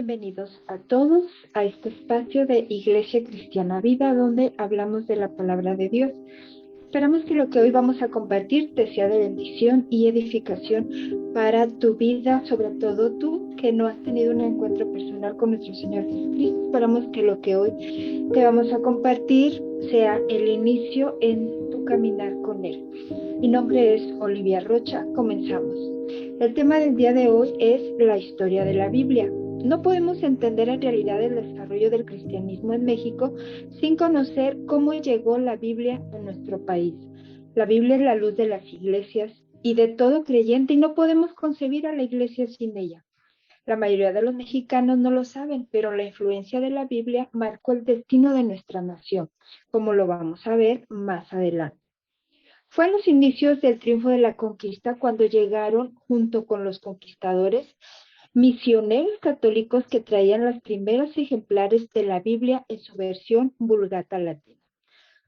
Bienvenidos a todos a este espacio de Iglesia Cristiana Vida, donde hablamos de la palabra de Dios. Esperamos que lo que hoy vamos a compartir te sea de bendición y edificación para tu vida, sobre todo tú que no has tenido un encuentro personal con nuestro Señor Jesucristo. Esperamos que lo que hoy te vamos a compartir sea el inicio en tu caminar con Él. Mi nombre es Olivia Rocha. Comenzamos. El tema del día de hoy es la historia de la Biblia. No podemos entender en realidad el desarrollo del cristianismo en México sin conocer cómo llegó la Biblia a nuestro país. La Biblia es la luz de las iglesias y de todo creyente, y no podemos concebir a la iglesia sin ella. La mayoría de los mexicanos no lo saben, pero la influencia de la Biblia marcó el destino de nuestra nación, como lo vamos a ver más adelante. Fue en los inicios del triunfo de la conquista cuando llegaron, junto con los conquistadores, misioneros católicos que traían los primeros ejemplares de la Biblia en su versión Vulgata latina.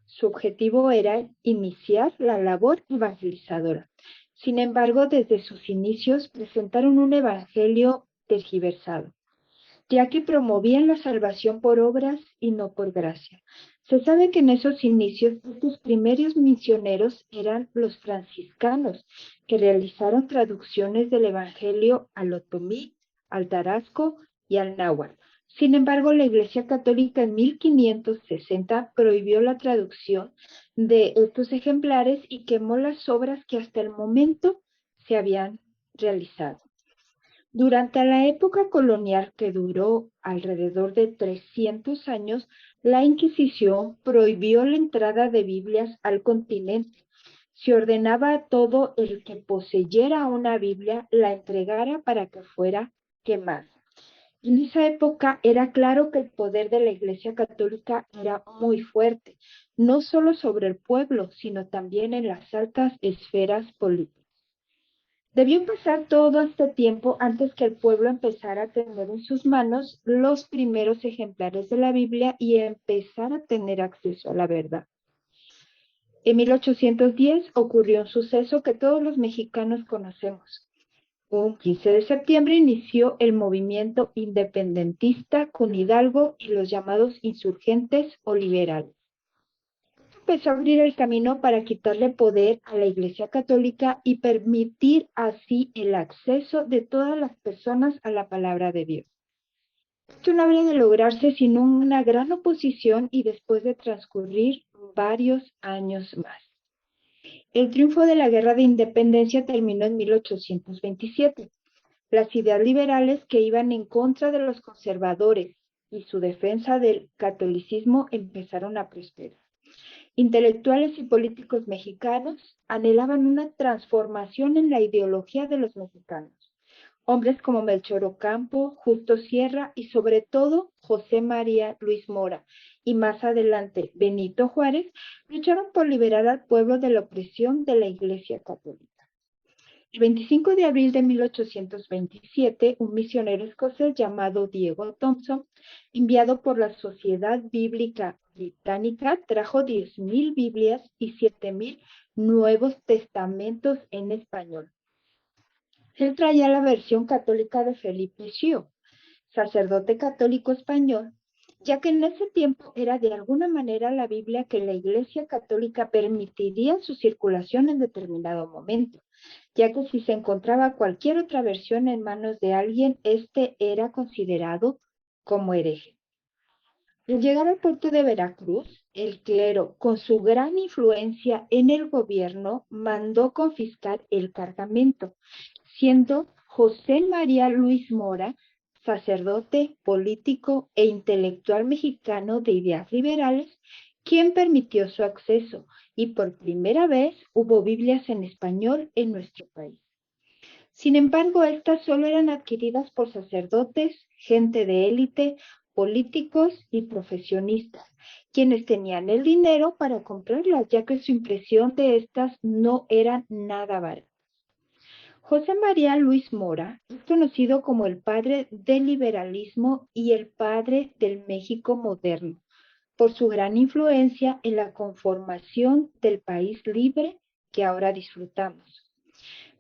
Su objetivo era iniciar la labor evangelizadora. Sin embargo, desde sus inicios presentaron un evangelio tergiversado, ya que promovían la salvación por obras y no por gracia. Se sabe que en esos inicios estos primeros misioneros eran los franciscanos, que realizaron traducciones del Evangelio al otomí, al tarasco y al náhuatl. Sin embargo, la Iglesia Católica en 1560 prohibió la traducción de estos ejemplares y quemó las obras que hasta el momento se habían realizado. Durante la época colonial, que duró alrededor de 300 años, la Inquisición prohibió la entrada de Biblias al continente. Se ordenaba a todo el que poseyera una Biblia la entregara para que fuera quemada. En esa época era claro que el poder de la Iglesia Católica era muy fuerte, no solo sobre el pueblo, sino también en las altas esferas políticas. Debió pasar todo este tiempo antes que el pueblo empezara a tener en sus manos los primeros ejemplares de la Biblia y empezar a tener acceso a la verdad. En 1810 ocurrió un suceso que todos los mexicanos conocemos. Un 15 de septiembre inició el movimiento independentista con Hidalgo y los llamados insurgentes o liberales. Empezó a abrir el camino para quitarle poder a la Iglesia Católica y permitir así el acceso de todas las personas a la palabra de Dios. Esto no habría de lograrse sin una gran oposición y después de transcurrir varios años más. El triunfo de la Guerra de Independencia terminó en 1827. Las ideas liberales que iban en contra de los conservadores y su defensa del catolicismo empezaron a prosperar. Intelectuales y políticos mexicanos anhelaban una transformación en la ideología de los mexicanos. Hombres como Melchor Ocampo, Justo Sierra y sobre todo José María Luis Mora y más adelante Benito Juárez lucharon por liberar al pueblo de la opresión de la Iglesia Católica. El 25 de abril de 1827, un misionero escocés llamado Diego Thompson, enviado por la Sociedad Bíblica Británica, trajo 10,000 Biblias y 7,000 Nuevos Testamentos en español. Él traía la versión católica de Felipe Schio, sacerdote católico español, ya que en ese tiempo era de alguna manera la Biblia que la Iglesia Católica permitiría su circulación en determinado momento, ya que si se encontraba cualquier otra versión en manos de alguien, este era considerado como hereje. Al llegar al puerto de Veracruz, el clero, con su gran influencia en el gobierno, mandó confiscar el cargamento, siendo José María Luis Mora, sacerdote, político e intelectual mexicano de ideas liberales, quien permitió su acceso, y por primera vez hubo Biblias en español en nuestro país. Sin embargo, estas solo eran adquiridas por sacerdotes, gente de élite políticos y profesionistas, quienes tenían el dinero para comprarlas, ya que su impresión de estas no era nada barata. José María Luis Mora es conocido como el padre del liberalismo y el padre del México moderno, por su gran influencia en la conformación del país libre que ahora disfrutamos.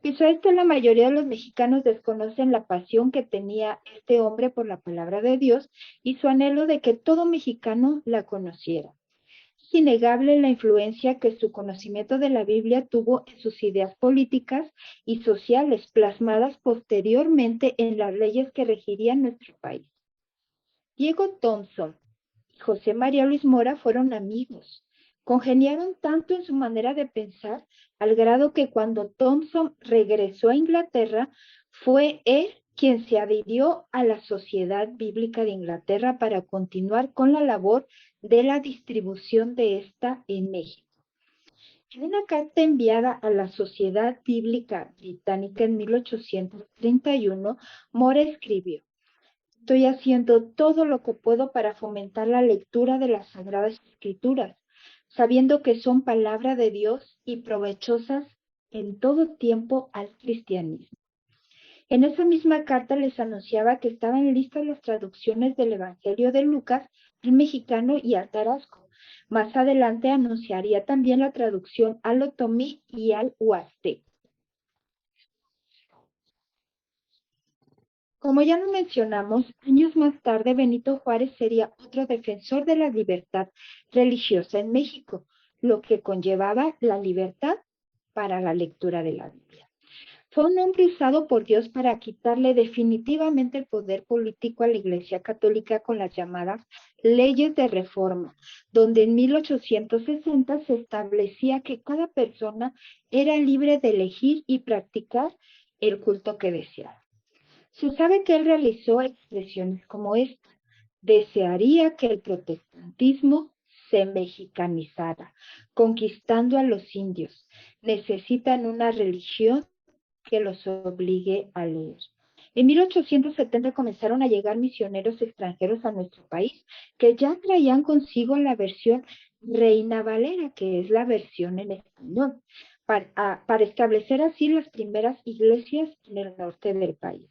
Pese a esto, la mayoría de los mexicanos desconocen la pasión que tenía este hombre por la palabra de Dios y su anhelo de que todo mexicano la conociera. Es innegable la influencia que su conocimiento de la Biblia tuvo en sus ideas políticas y sociales, plasmadas posteriormente en las leyes que regirían nuestro país. Diego Thompson y José María Luis Mora fueron amigos. Congeniaron tanto en su manera de pensar, al grado que cuando Thompson regresó a Inglaterra, fue él quien se adhirió a la Sociedad Bíblica de Inglaterra para continuar con la labor de la distribución de esta en México. En una carta enviada a la Sociedad Bíblica Británica en 1831, Mora escribió: Estoy haciendo todo lo que puedo para fomentar la lectura de las Sagradas Escrituras, sabiendo que son palabra de Dios y provechosas en todo tiempo al cristianismo. En esa misma carta les anunciaba que estaban listas las traducciones del Evangelio de Lucas al mexicano y al tarasco. Más adelante anunciaría también la traducción al otomí y al huasteco. Como ya lo mencionamos, años más tarde Benito Juárez sería otro defensor de la libertad religiosa en México, lo que conllevaba la libertad para la lectura de la Biblia. Fue un hombre usado por Dios para quitarle definitivamente el poder político a la Iglesia Católica con las llamadas leyes de reforma, donde en 1860 se establecía que cada persona era libre de elegir y practicar el culto que deseara. Se sabe que él realizó expresiones como esta: desearía que el protestantismo se mexicanizara, conquistando a los indios. Necesitan una religión que los obligue a leer. En 1870 comenzaron a llegar misioneros extranjeros a nuestro país, que ya traían consigo la versión Reina Valera, que es la versión en español, para establecer así las primeras iglesias en el norte del país.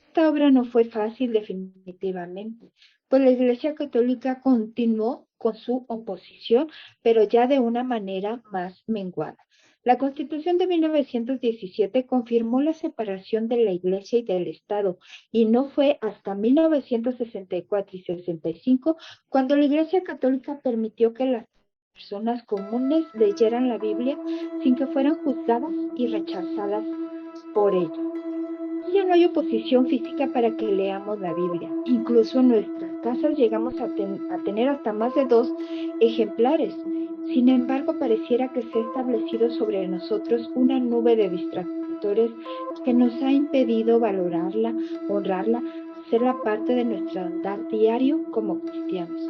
Esta obra no fue fácil definitivamente, pues la Iglesia Católica continuó con su oposición, pero ya de una manera más menguada. La Constitución de 1917 confirmó la separación de la Iglesia y del Estado, y no fue hasta 1964 y 65 cuando la Iglesia Católica permitió que las personas comunes leyeran la Biblia sin que fueran juzgadas y rechazadas por ello. Ya no hay oposición física para que leamos la Biblia. Incluso en nuestras casas llegamos a tener hasta más de 2 ejemplares. Sin embargo, pareciera que se ha establecido sobre nosotros una nube de distractores que nos ha impedido valorarla, honrarla, hacerla parte de nuestro andar diario como cristianos.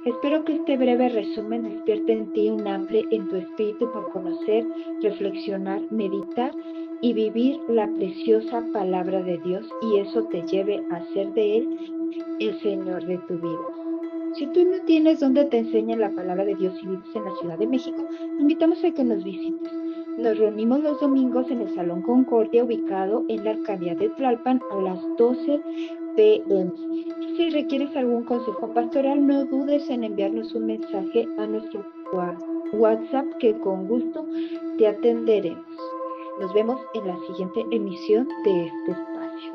Espero que este breve resumen despierte en ti un hambre en tu espíritu por conocer, reflexionar, meditar y vivir la preciosa palabra de Dios, y eso te lleve a ser de Él el Señor de tu vida. Si tú no tienes donde te enseñen la palabra de Dios y vives en la Ciudad de México, te invitamos a que nos visites. Nos reunimos los domingos en el Salón Concordia, ubicado en la Alcaldía de Tlalpan, a las 12 p.m. Si requieres algún consejo pastoral, no dudes en enviarnos un mensaje a nuestro WhatsApp, que con gusto te atenderemos. Nos vemos en la siguiente emisión de este espacio.